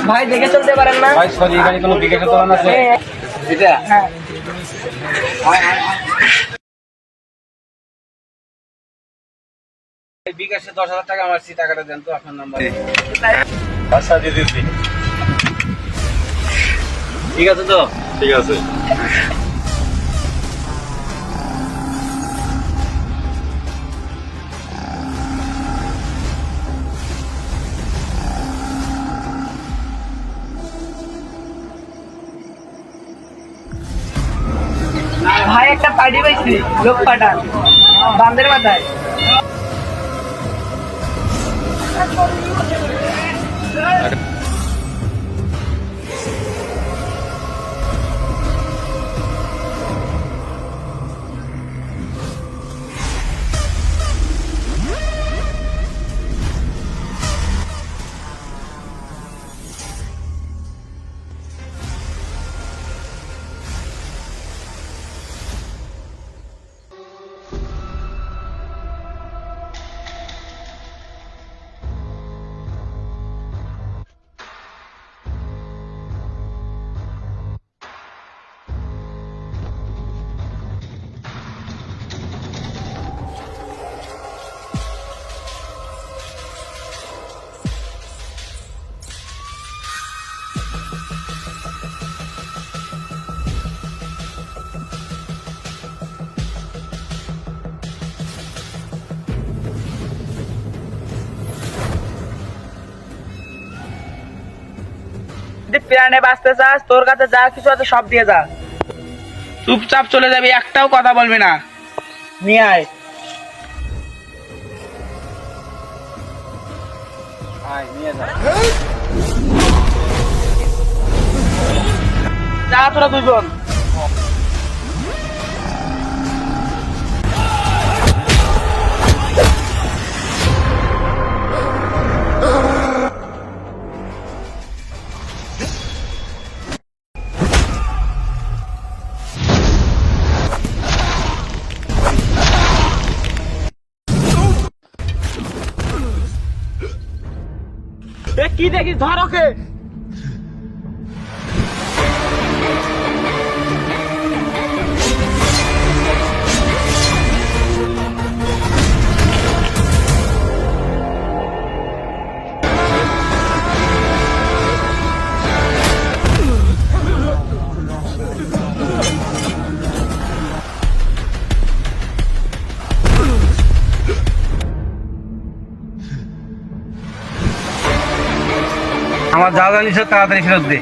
ভাই দেখে চলতে পারেন না ভাই সরি, এখানে কোনো বিকাশের দোকান আছে? এটা হ্যাঁ বিকাশে 10,000 টাকা আমার টাকাটা দেন তো আপনার নাম্বারে। আচ্ছা দিয়ে দিচ্ছি। ঠিক আছে তো? ঠিক আছে। ভাই একটা পার্টি পাইছি লোক পাঠান বান্দের মাথায় যদি প্রাণে বাঁচতে চাস তোর কাছে যা কিছু আছে সব দিয়ে যা চুপচাপ চলে যাবি একটাও কথা বলবি না নিয়ে আয় নিয়ে যা। যা তোরা দুজন কি দেখিস ধর ওকে আমার যা জানিস তাড়াতাড়ি ফেরত দে।